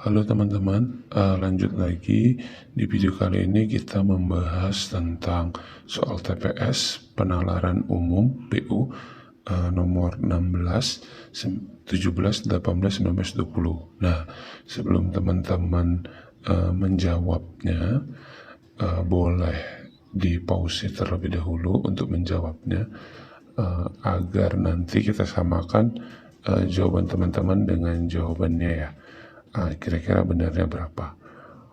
Halo teman-teman, lanjut lagi. Di video kali ini kita membahas tentang soal TPS penalaran umum PU nomor 16, 17, 18, 19, 20. Nah, sebelum teman-teman menjawabnya, boleh di pause terlebih dahulu untuk menjawabnya, agar nanti kita samakan jawaban teman-teman dengan jawabannya ya. Kira-kira benarnya berapa?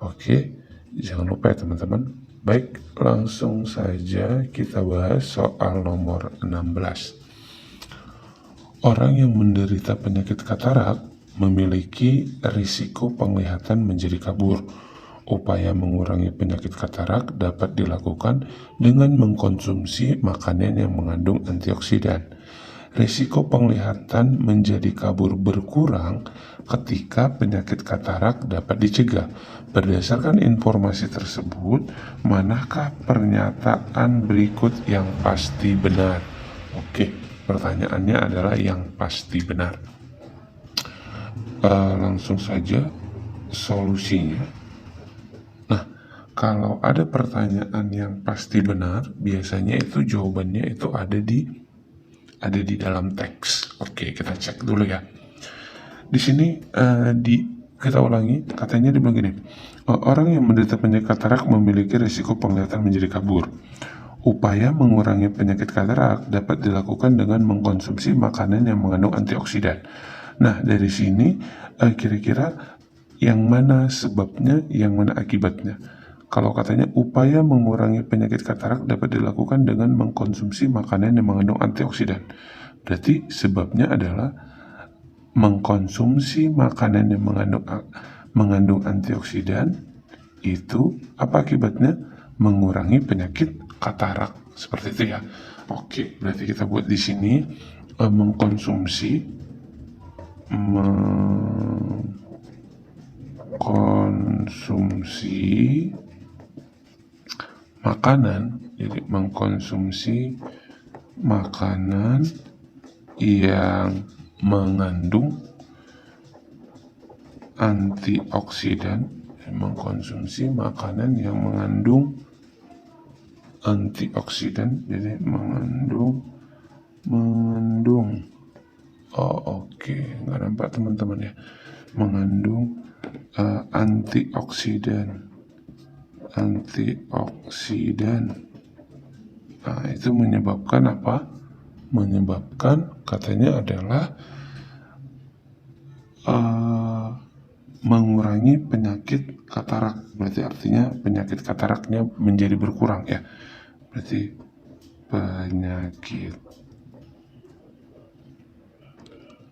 Oke, jangan lupa ya teman-teman. Baik, langsung saja kita bahas soal nomor 16. Orang yang menderita penyakit katarak memiliki risiko penglihatan menjadi kabur. Upaya mengurangi penyakit katarak dapat dilakukan dengan mengkonsumsi makanan yang mengandung antioksidan. Risiko penglihatan menjadi kabur berkurang ketika penyakit katarak dapat dicegah. Berdasarkan informasi tersebut, manakah pernyataan berikut yang pasti benar? Oke, pertanyaannya adalah yang pasti benar. Langsung saja solusinya. Nah, kalau ada pertanyaan yang pasti benar, biasanya itu jawabannya itu ada di dalam teks. Oke, kita cek dulu ya. Di sini kita ulangi, katanya dibilang gini. Orang yang menderita penyakit katarak memiliki risiko penglihatan menjadi kabur. Upaya mengurangi penyakit katarak dapat dilakukan dengan mengkonsumsi makanan yang mengandung antioksidan. Nah, dari sini kira-kira yang mana sebabnya, yang mana akibatnya? Kalau katanya upaya mengurangi penyakit katarak dapat dilakukan dengan mengkonsumsi makanan yang mengandung antioksidan. Berarti sebabnya adalah mengkonsumsi makanan yang mengandung antioksidan. Itu apa akibatnya? Mengurangi penyakit katarak. Seperti itu ya. Oke, berarti kita buat di sini mengkonsumsi makanan, jadi mengkonsumsi makanan yang mengandung antioksidan, mengkonsumsi makanan yang mengandung antioksidan, jadi mengandung nggak nampak teman-teman ya, mengandung antioksidan. Nah, itu menyebabkan apa? Menyebabkan katanya adalah mengurangi penyakit katarak. Berarti artinya penyakit kataraknya menjadi berkurang ya. Berarti penyakit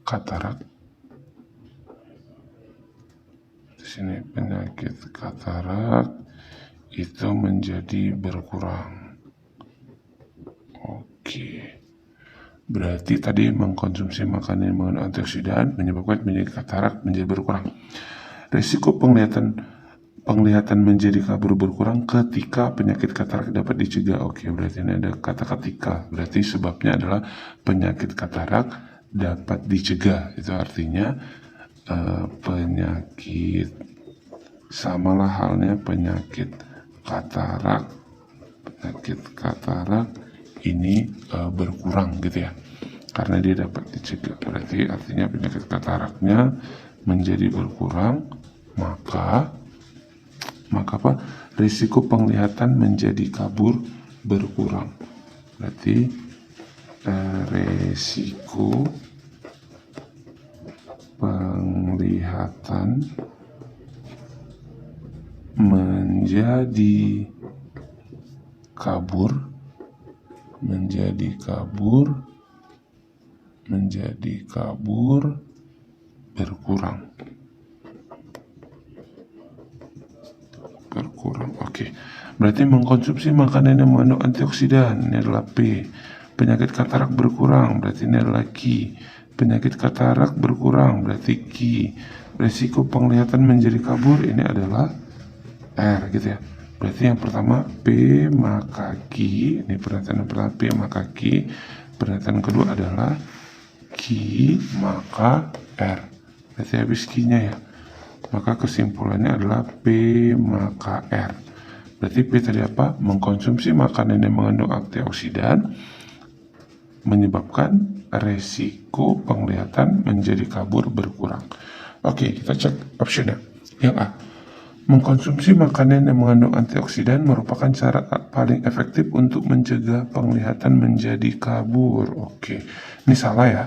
katarak di sini, penyakit katarak itu menjadi berkurang. Oke. Berarti tadi mengkonsumsi makanan yang mengandung antioksidan menyebabkan penyakit katarak menjadi berkurang. Risiko penglihatan menjadi kabur berkurang ketika penyakit katarak dapat dicegah. Oke, berarti ini ada kata ketika. Berarti sebabnya adalah penyakit katarak dapat dicegah. Itu artinya penyakit, samalah halnya penyakit katarak ini berkurang gitu ya, karena dia dapat dicegah. Berarti artinya penyakit kataraknya menjadi berkurang, maka apa? Risiko penglihatan menjadi kabur berkurang. Berarti risiko penglihatan menjadi kabur berkurang. Oke. Berarti mengkonsumsi makanan yang mengandung antioksidan, ini adalah P. Penyakit katarak berkurang, berarti ini adalah Q. Penyakit katarak berkurang, berarti Q. Risiko penglihatan menjadi kabur, ini adalah R gitu ya. Berarti yang pertama P maka Q, ini pernyataan yang pertama P maka Q. Pernyataan kedua adalah Q maka R. Berarti habis Q-nya ya. Maka kesimpulannya adalah P maka R. Berarti P tadi apa? Mengkonsumsi makanan yang mengandung antioksidan menyebabkan resiko penglihatan menjadi kabur berkurang. Oke, kita cek optionnya. Yang A, mengkonsumsi makanan yang mengandung antioksidan merupakan cara paling efektif untuk mencegah penglihatan menjadi kabur. Oke, ini salah ya,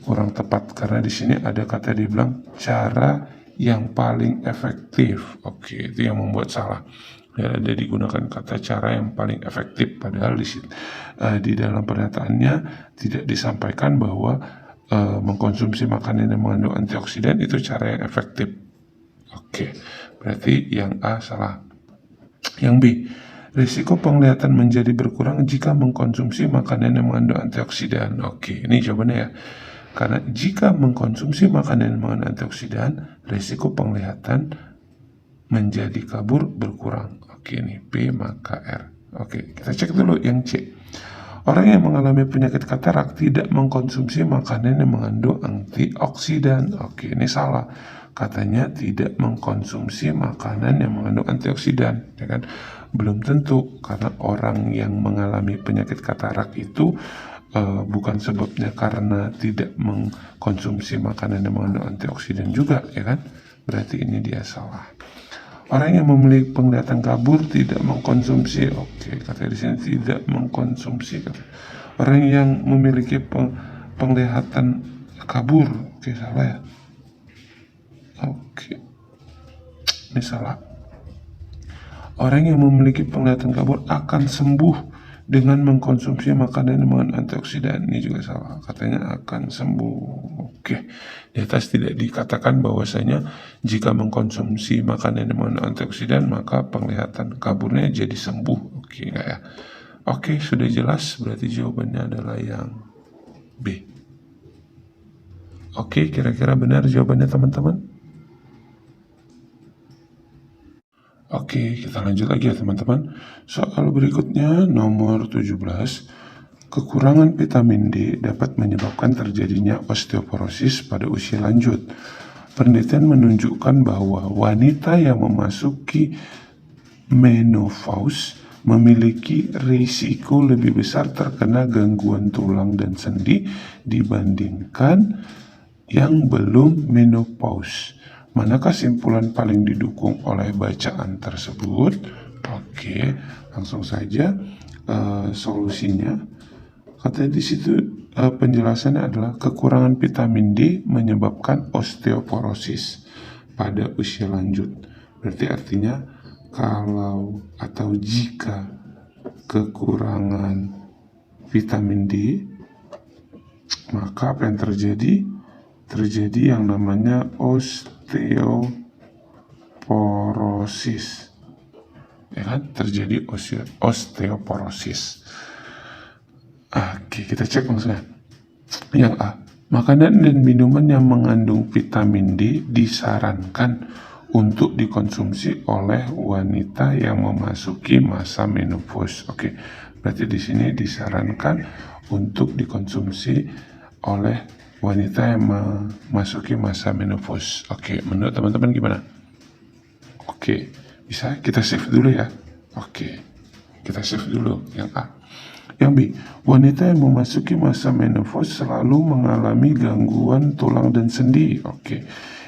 kurang tepat karena di sini ada kata dibilang cara yang paling efektif. Oke, itu yang membuat salah. Ya, ada digunakan kata cara yang paling efektif, padahal di dalam pernyataannya tidak disampaikan bahwa mengkonsumsi makanan yang mengandung antioksidan itu cara yang efektif. Oke, berarti yang A salah. Yang B, risiko penglihatan menjadi berkurang jika mengkonsumsi makanan yang mengandung antioksidan. Oke, ini jawabannya ya. Karena jika mengkonsumsi makanan yang mengandung antioksidan, risiko penglihatan menjadi kabur berkurang. Oke, ini P maka R. Oke, kita cek dulu yang C. Orang yang mengalami penyakit katarak tidak mengkonsumsi makanan yang mengandung antioksidan. Oke, ini salah. Katanya tidak mengkonsumsi makanan yang mengandung antioksidan, ya kan? Belum tentu, karena orang yang mengalami penyakit katarak itu bukan sebabnya karena tidak mengkonsumsi makanan yang mengandung antioksidan juga, ya kan? Berarti ini dia salah. Orang yang memiliki penglihatan kabur tidak mengkonsumsi. Oke, kata di sini tidak mengkonsumsi. Orang yang memiliki penglihatan kabur. Oke, salah ya. Oke, ini salah. Orang yang memiliki penglihatan kabur akan sembuh dengan mengkonsumsi makanan yang mengandung antioksidan. Ini juga salah, katanya akan sembuh. Oke, di atas tidak dikatakan bahwasanya jika mengkonsumsi makanan yang mengandung antioksidan maka penglihatan kaburnya jadi sembuh. Oke, enggak ya? Oke, sudah jelas, berarti jawabannya adalah yang B. Oke, kira-kira benar jawabannya teman-teman? Oke, kita lanjut lagi ya teman-teman. Soal berikutnya nomor 17. Kekurangan vitamin D dapat menyebabkan terjadinya osteoporosis pada usia lanjut. Penelitian menunjukkan bahwa wanita yang memasuki menopause memiliki risiko lebih besar terkena gangguan tulang dan sendi dibandingkan yang belum menopause. Manakah simpulan paling didukung oleh bacaan tersebut? Oke, langsung saja solusinya. Katanya di situ penjelasannya adalah kekurangan vitamin D menyebabkan osteoporosis pada usia lanjut. Berarti artinya kalau atau jika kekurangan vitamin D, maka apa yang terjadi? Terjadi yang namanya osteoporosis, ya kan? Terjadi osteoporosis. Oke, kita cek maksudnya. Yang A, makanan dan minuman yang mengandung vitamin D disarankan untuk dikonsumsi oleh wanita yang memasuki masa menopause. Oke, berarti di sini disarankan untuk dikonsumsi oleh wanita yang memasuki masa menopause. Oke, menurut teman-teman gimana? Oke, bisa kita save dulu ya. Oke, kita save dulu yang A. Yang B, wanita yang memasuki masa menopause selalu mengalami gangguan tulang dan sendi. Oke,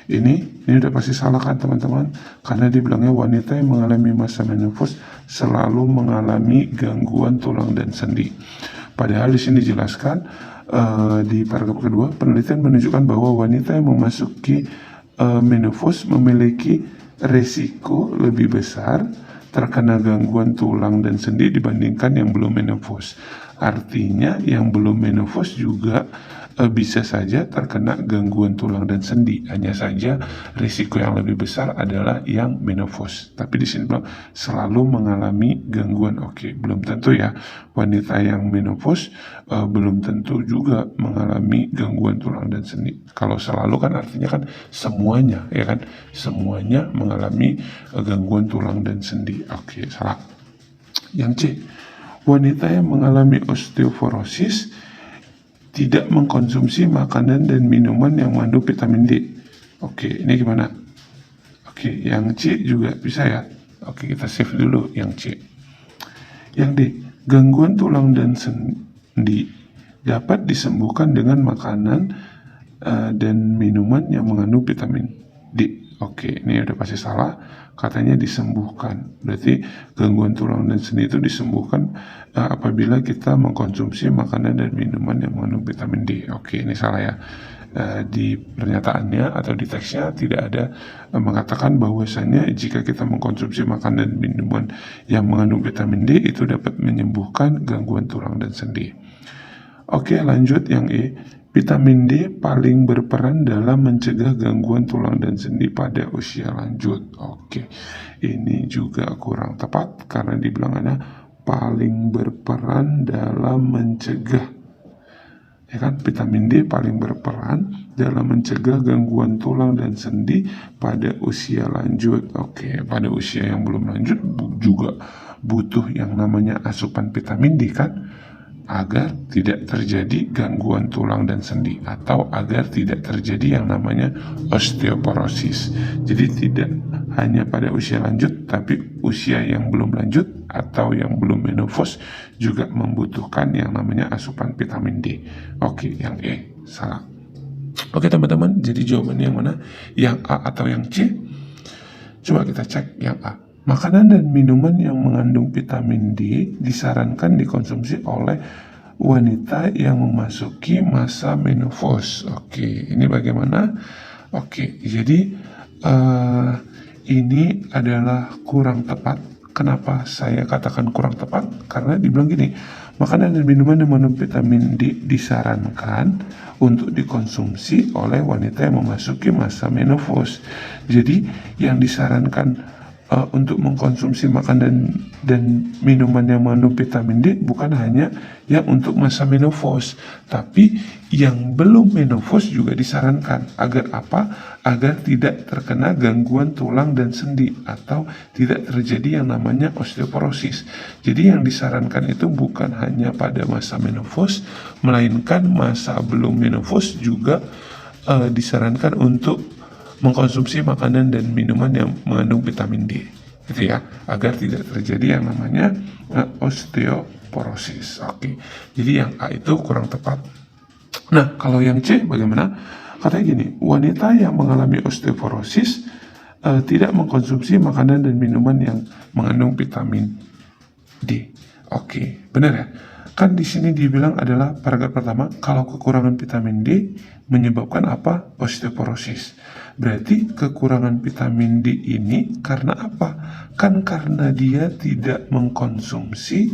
ini udah pasti salah kan teman-teman? Karena dibilangnya wanita yang mengalami masa menopause selalu mengalami gangguan tulang dan sendi. Padahal di sini dijelaskan di paragraf kedua, penelitian menunjukkan bahwa wanita yang memasuki menopause memiliki resiko lebih besar terkena gangguan tulang dan sendi dibandingkan yang belum menopause. Artinya yang belum menopause juga bisa saja terkena gangguan tulang dan sendi. Hanya saja risiko yang lebih besar adalah yang menopause. Tapi di sini bilang selalu mengalami gangguan. Oke, belum tentu ya. Wanita yang menopause belum tentu juga mengalami gangguan tulang dan sendi. Kalau selalu kan artinya kan semuanya, ya kan? Semuanya mengalami gangguan tulang dan sendi. Oke, salah. Yang C, wanita yang mengalami osteoporosis tidak mengkonsumsi makanan dan minuman yang mengandung vitamin D. Oke, ini gimana? Oke, yang C juga bisa ya. Oke, kita save dulu yang C. Yang D, gangguan tulang dan sendi dapat disembuhkan dengan makanan dan minuman yang mengandung vitamin D. Oke, ini udah pasti salah. Katanya disembuhkan. Berarti gangguan tulang dan sendi itu disembuhkan apabila kita mengkonsumsi makanan dan minuman yang mengandung vitamin D. Oke, ini salah ya. Di pernyataannya atau di teksnya tidak ada mengatakan bahwasannya jika kita mengkonsumsi makanan dan minuman yang mengandung vitamin D itu dapat menyembuhkan gangguan tulang dan sendi. Oke, lanjut yang E. Vitamin D paling berperan dalam mencegah gangguan tulang dan sendi pada usia lanjut. Oke, ini juga kurang tepat karena dibilang ada paling berperan dalam mencegah. Ya kan, vitamin D paling berperan dalam mencegah gangguan tulang dan sendi pada usia lanjut. Oke, pada usia yang belum lanjut juga butuh yang namanya asupan vitamin D kan, agar tidak terjadi gangguan tulang dan sendi atau agar tidak terjadi yang namanya osteoporosis. Jadi tidak hanya pada usia lanjut, tapi usia yang belum lanjut atau yang belum menopause juga membutuhkan yang namanya asupan vitamin D. Oke, yang E salah. Oke teman-teman, jadi jawabannya yang mana? Yang A atau yang C? Coba kita cek yang A. Makanan dan minuman yang mengandung vitamin D disarankan dikonsumsi oleh wanita yang memasuki masa menopause. Oke, ini bagaimana? Oke, jadi ini adalah kurang tepat. Kenapa saya katakan kurang tepat? Karena dibilang gini, makanan dan minuman yang mengandung vitamin D disarankan untuk dikonsumsi oleh wanita yang memasuki masa menopause. Jadi yang disarankan untuk mengkonsumsi makanan dan minuman yang mengandung vitamin D bukan hanya yang untuk masa menopause, tapi yang belum menopause juga disarankan. Agar apa? Agar tidak terkena gangguan tulang dan sendi atau tidak terjadi yang namanya osteoporosis. Jadi yang disarankan itu bukan hanya pada masa menopause, melainkan masa belum menopause juga disarankan untuk mengkonsumsi makanan dan minuman yang mengandung vitamin D, gitu ya, agar tidak terjadi yang namanya osteoporosis. Oke, jadi yang A itu kurang tepat. Nah, kalau yang C bagaimana? Katanya gini, wanita yang mengalami osteoporosis tidak mengkonsumsi makanan dan minuman yang mengandung vitamin D. Oke, benar ya? Kan di sini dibilang adalah paragraf pertama, kalau kekurangan vitamin D menyebabkan apa? Osteoporosis. Berarti kekurangan vitamin D ini karena apa? Kan karena dia tidak mengkonsumsi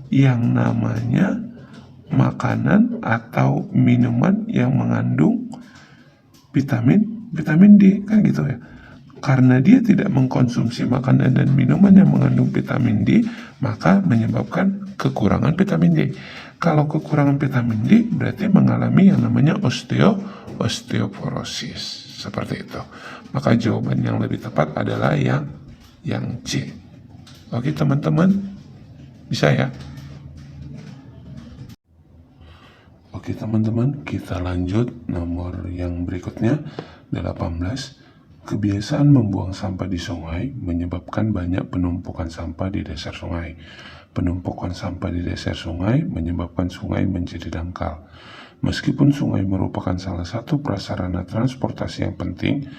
yang namanya makanan atau minuman yang mengandung vitamin D, kan gitu ya. Karena dia tidak mengkonsumsi makanan dan minuman yang mengandung vitamin D, maka menyebabkan kekurangan vitamin D. Kalau kekurangan vitamin D berarti mengalami yang namanya osteoporosis. Seperti itu. Maka jawaban yang lebih tepat adalah yang C. Oke teman-teman, bisa ya? Oke teman-teman, kita lanjut nomor yang berikutnya 18. Kebiasaan membuang sampah di sungai menyebabkan banyak penumpukan sampah di dasar sungai. Penumpukan sampah di dasar sungai menyebabkan sungai menjadi dangkal. Meskipun sungai merupakan salah satu prasarana transportasi yang penting,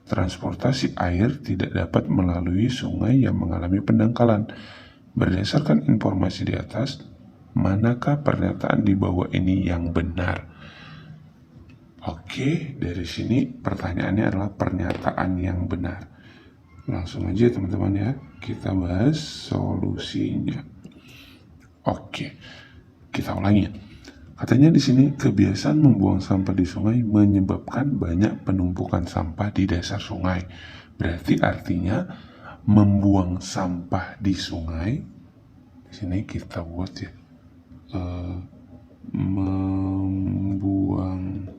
transportasi air tidak dapat melalui sungai yang mengalami pendangkalan. Berdasarkan informasi di atas, manakah pernyataan di bawah ini yang benar? Oke, dari sini pertanyaannya adalah pernyataan yang benar. Langsung aja teman-teman ya, kita bahas solusinya. Oke, kita ulangi. Katanya di sini kebiasaan membuang sampah di sungai menyebabkan banyak penumpukan sampah di dasar sungai. Berarti artinya membuang sampah di sungai. Di sini kita buat ya. Membuang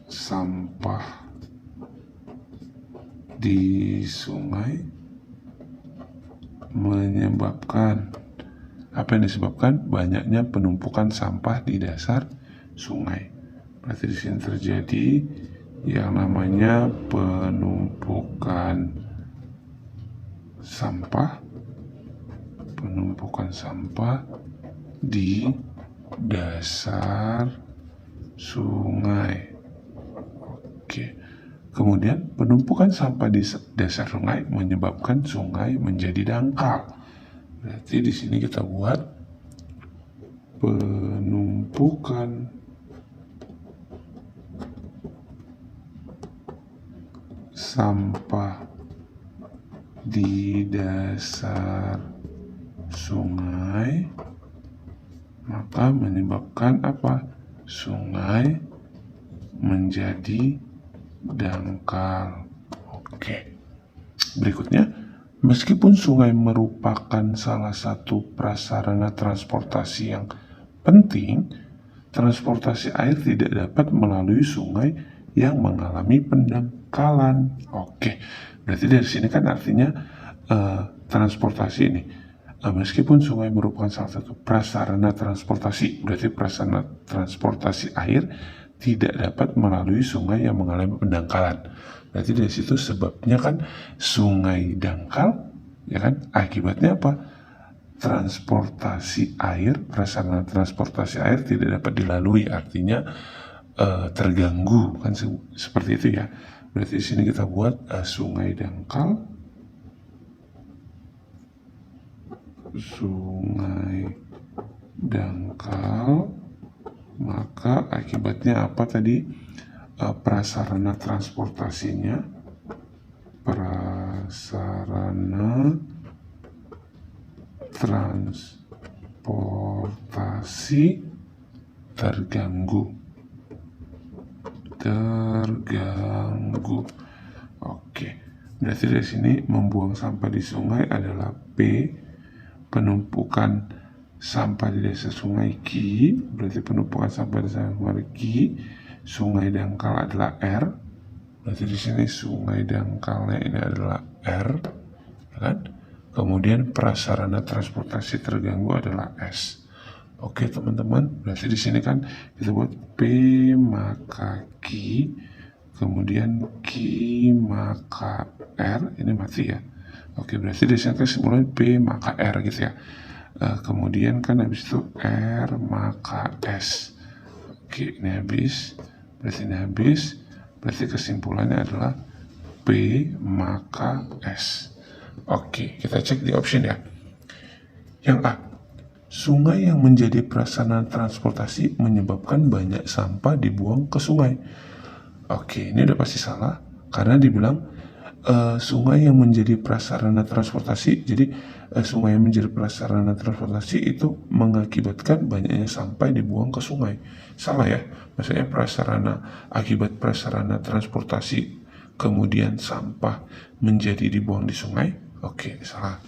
sampah di sungai menyebabkan, apa yang disebabkan? Banyaknya penumpukan sampah di dasar sungai. Berarti di sini terjadi yang namanya penumpukan sampah di dasar sungai. Oke. Kemudian penumpukan sampah di dasar sungai menyebabkan sungai menjadi dangkal. Berarti di sini kita buat penumpukan sampah di dasar sungai maka menyebabkan apa? Sungai menjadi dangkal. Oke. Berikutnya, meskipun sungai merupakan salah satu prasarana transportasi yang penting, transportasi air tidak dapat melalui sungai yang mengalami pendangkalan. Oke. Berarti dari sini kan artinya transportasi ini. Meskipun sungai merupakan salah satu prasarana transportasi, berarti prasarana transportasi air tidak dapat melalui sungai yang mengalami pendangkalan. Berarti dari situ sebabnya kan sungai dangkal, ya kan? Akibatnya apa? Transportasi air, prasarana transportasi air tidak dapat dilalui, artinya terganggu kan seperti itu ya. Berarti di sini kita buat sungai dangkal, maka akibatnya apa tadi? Prasarana transportasinya terganggu. Oke. Berarti dari sini membuang sampah di sungai adalah P, penumpukan sampah di dasar sungai Q, berarti penumpukan sampah di dasar sungai Q, sungai dangkal adalah R, berarti di sini sungai dangkalnya ini adalah R, kan? Kemudian prasarana transportasi terganggu adalah S. Oke teman-teman, berarti di sini kan kita buat P maka Q, kemudian Q maka R, ini mati ya. Oke, berarti di sini kesimpulan P maka R gitu ya. Kemudian kan habis itu R maka S. Oke, ini habis. Berarti kesimpulannya adalah P maka S. Oke, kita cek di option ya. Yang A, sungai yang menjadi prasarana transportasi menyebabkan banyak sampah dibuang ke sungai. Oke, ini udah pasti salah karena dibilang sungai yang menjadi prasarana transportasi. Jadi sungai yang menjadi prasarana transportasi itu mengakibatkan banyaknya sampah dibuang ke sungai. Salah ya, maksudnya akibat prasarana transportasi kemudian sampah menjadi dibuang di sungai. Oke, salah.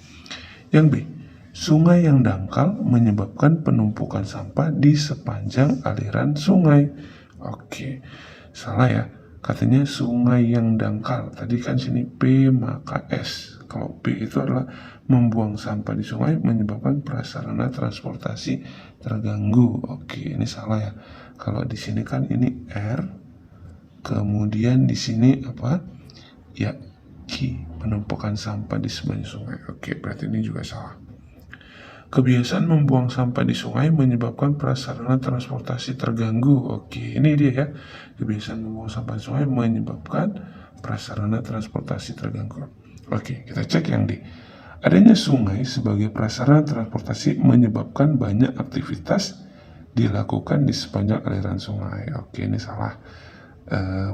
Yang B, sungai yang dangkal menyebabkan penumpukan sampah di sepanjang aliran sungai. Oke, salah ya. Katanya sungai yang dangkal. Tadi kan sini P maka S. Kalau P itu adalah membuang sampah di sungai menyebabkan prasarana transportasi terganggu. Oke, ini salah ya. Kalau di sini kan ini R. Kemudian di sini apa? Ya, Q, penumpukan sampah di sepanjang sungai. Oke, berarti ini juga salah. Kebiasaan membuang sampah di sungai menyebabkan prasarana transportasi terganggu. Oke, ini dia ya. Kebiasaan membuang sampah di sungai menyebabkan prasarana transportasi terganggu. Oke, kita cek yang D. Adanya sungai sebagai prasarana transportasi menyebabkan banyak aktivitas dilakukan di sepanjang aliran sungai. Oke, ini salah.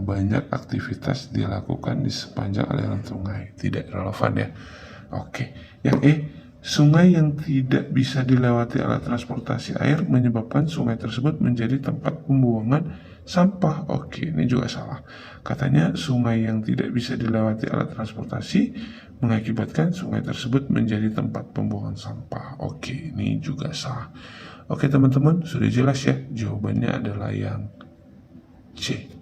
Banyak aktivitas dilakukan di sepanjang aliran sungai. Tidak relevan ya. Oke, yang E. Sungai yang tidak bisa dilewati alat transportasi air menyebabkan sungai tersebut menjadi tempat pembuangan sampah. Oke, ini juga salah. Katanya sungai yang tidak bisa dilewati alat transportasi mengakibatkan sungai tersebut menjadi tempat pembuangan sampah. Oke, ini juga salah. Oke teman-teman, sudah jelas ya? Jawabannya adalah yang C.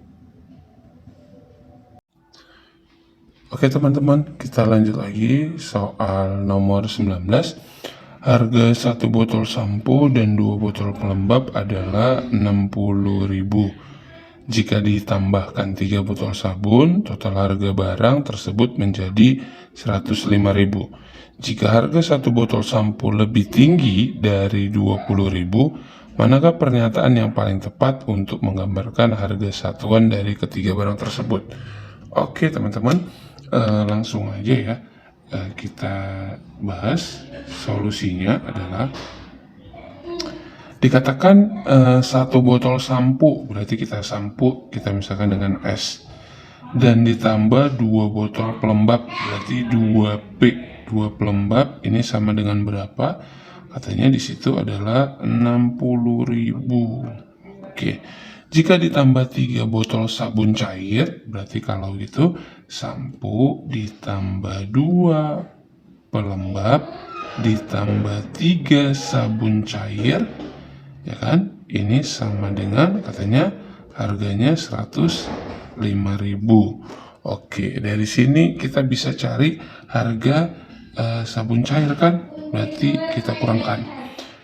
Oke teman-teman, kita lanjut lagi soal nomor 19. Harga 1 botol sampo dan 2 botol pelembab adalah 60.000. Jika ditambahkan 3 botol sabun, total harga barang tersebut menjadi 105.000. Jika harga 1 botol sampo lebih tinggi dari 20.000, manakah pernyataan yang paling tepat untuk menggambarkan harga satuan dari ketiga barang tersebut? Oke teman-teman, langsung aja ya. Kita bahas. Solusinya adalah dikatakan 1 botol sampo, berarti kita sampo kita misalkan dengan es, dan ditambah 2 botol pelembab, berarti 2P, 2 pelembab ini sama dengan berapa? Katanya di situ adalah 60.000. Oke. Jika ditambah 3 botol sabun cair, berarti kalau gitu sampo ditambah 2 pelembab ditambah 3 sabun cair, ya kan? Ini sama dengan katanya harganya 105.000. Oke, dari sini kita bisa cari harga sabun cair kan? Berarti kita kurangkan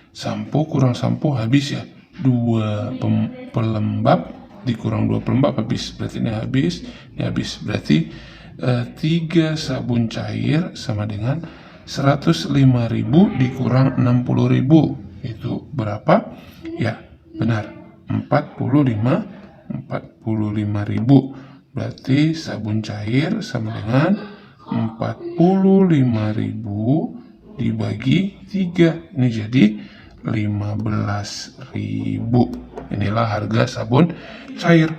sampo kurang sampo habis ya. 2 pelembab dikurang 2 pelembab habis, berarti ini habis, ini habis. Berarti 3 sabun cair sama dengan 105.000 dikurang 60.000. Itu berapa? Ya, benar. 45.000. Berarti sabun cair sama dengan 45.000 dibagi 3. Ini jadi 15.000. Inilah harga sabun cair.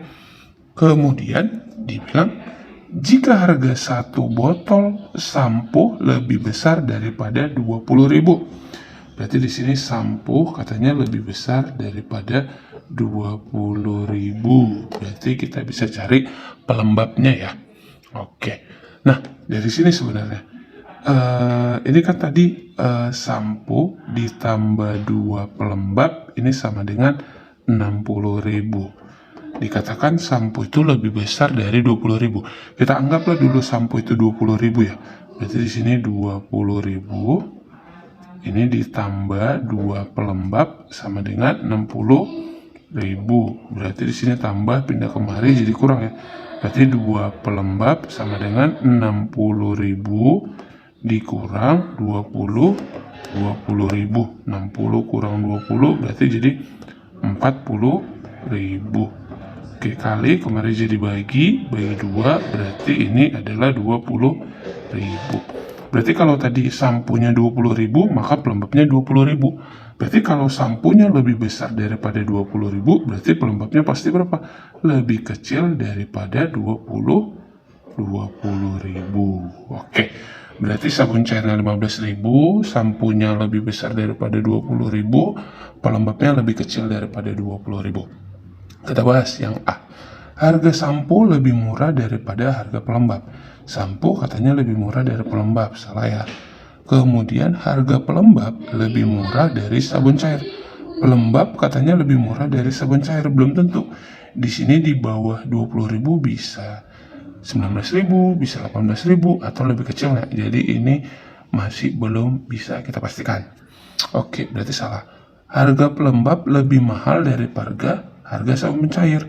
Kemudian dibilang jika harga 1 botol sampo lebih besar daripada 20.000. Berarti di sini sampo katanya lebih besar daripada 20.000. Berarti kita bisa cari pelembabnya ya. Oke. Nah, dari sini sebenarnya ini kan tadi sampo ditambah 2 pelembab ini sama dengan 60.000. Dikatakan sampo itu lebih besar dari 20.000. Kita anggaplah dulu sampo itu 20.000 ya. Berarti di sini 20.000 ini ditambah 2 pelembab sama dengan 60.000. Berarti di sini tambah pindah kemari jadi kurang ya. Berarti 2 pelembab sama dengan 60.000 dikurang 20.000. 60 kurang 20 berarti jadi 40.000. Oke, kali kemarin jadi bagi 2, berarti ini adalah 20.000. Berarti kalau tadi sampunya 20.000, maka pelembabnya 20.000. Berarti kalau sampunya lebih besar daripada 20.000, berarti pelembabnya pasti berapa? Lebih kecil daripada 20.000. Oke. Berarti sabun cairnya 15.000, sampunya lebih besar daripada 20.000, pelembabnya lebih kecil daripada 20.000. Kita bahas yang A. Harga sampo lebih murah daripada harga pelembab. Sampo katanya lebih murah dari pelembab, salah ya. Kemudian harga pelembab lebih murah dari sabun cair. Pelembab katanya lebih murah dari sabun cair, belum tentu. Di sini di bawah 20.000 bisa 19.000, bisa 18.000 atau lebih kecilnya. Jadi ini masih belum bisa kita pastikan. Oke, berarti salah. Harga pelembab lebih mahal daripada harga sabun cair.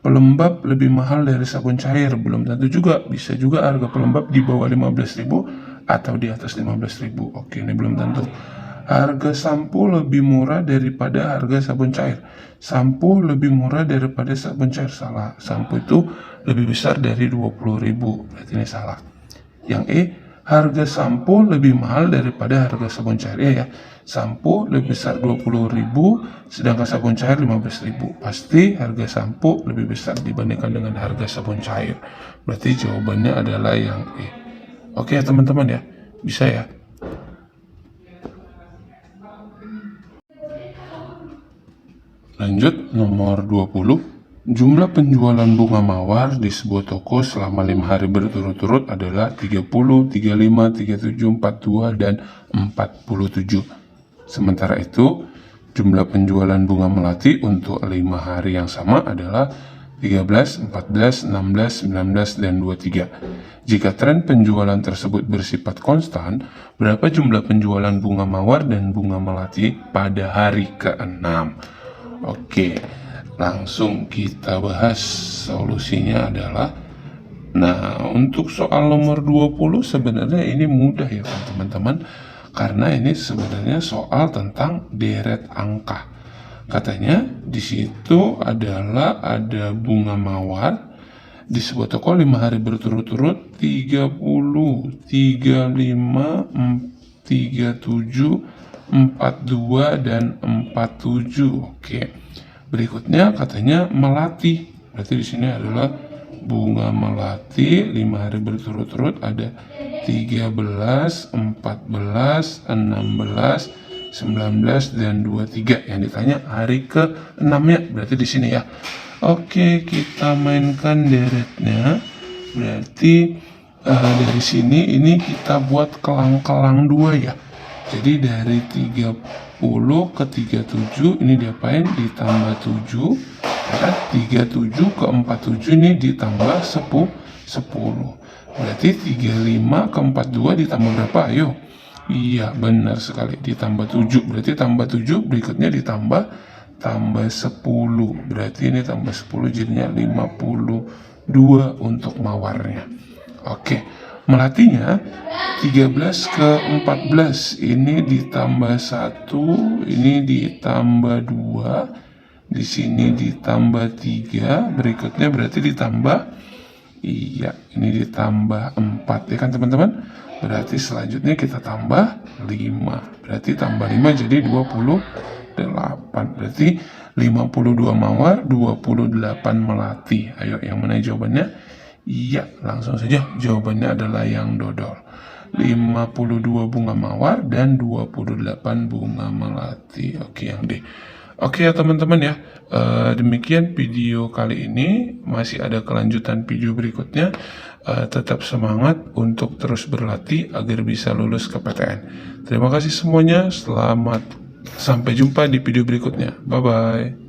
Pelembab lebih mahal dari sabun cair, belum tentu juga. Bisa juga harga pelembab di bawah 15.000 atau di atas 15.000. Oke, ini belum tentu. Harga sampo lebih murah daripada harga sabun cair. Sampo lebih murah daripada sabun cair, salah. Sampo itu lebih besar dari 20.000, berarti ini salah. Yang E, harga sampo lebih mahal daripada harga sabun cair. Ya, sampo lebih besar 20.000, sedangkan sabun cair 15.000. Pasti harga sampo lebih besar dibandingkan dengan harga sabun cair. Berarti jawabannya adalah yang E. Oke ya teman-teman ya, bisa ya. Lanjut, nomor 20. Jumlah penjualan bunga mawar di sebuah toko selama 5 hari berturut-turut adalah 30, 35, 37, 42, dan 47. Sementara itu, jumlah penjualan bunga melati untuk 5 hari yang sama adalah 13, 14, 16, 19, dan 23. Jika tren penjualan tersebut bersifat konstan, berapa jumlah penjualan bunga mawar dan bunga melati pada hari ke-6? Oke, langsung kita bahas. Solusinya adalah, nah untuk soal nomor 20 sebenarnya ini mudah ya teman-teman, karena ini sebenarnya soal tentang deret angka. Katanya di situ adalah ada bunga mawar di sebuah toko 5 hari berturut-turut 30, 35, 37, 42 dan 47. Oke. Berikutnya katanya melati. Berarti di sini adalah bunga melati 5 hari berturut-turut ada 13, 14, 16, 19 dan 23. Yang ditanya hari ke-6-nya berarti di sini ya. Oke, kita mainkan deretnya. Berarti dari sini ini kita buat kelang-kelang 2 ya. Jadi dari 30 ke 37 ini diapain? Ditambah 7. Ya, 37 ke 47 ini ditambah 10. Berarti 35 ke 42 ditambah berapa? Ayo. Iya, benar sekali. Ditambah 7. Berarti tambah 7, berikutnya ditambah 10. Berarti ini tambah 10 jadinya 52 untuk mawarnya. Oke. Melatinya 13 ke 14 ini ditambah 1, ini ditambah 2, di sini ditambah 3, berikutnya berarti ditambah, iya ini ditambah 4 ya kan teman-teman. Berarti selanjutnya kita tambah 5, berarti tambah 5 jadi 28, berarti 52 mawar, 28 melati. Ayo yang mana jawabannya? Iya, langsung saja jawabannya adalah yang dodol. 52 bunga mawar dan 28 bunga melati. Oke, yang D. Oke ya teman-teman ya, demikian video kali ini. Masih ada kelanjutan video berikutnya. Tetap semangat untuk terus berlatih agar bisa lulus ke PTN. Terima kasih semuanya, selamat sampai jumpa di video berikutnya. Bye-bye.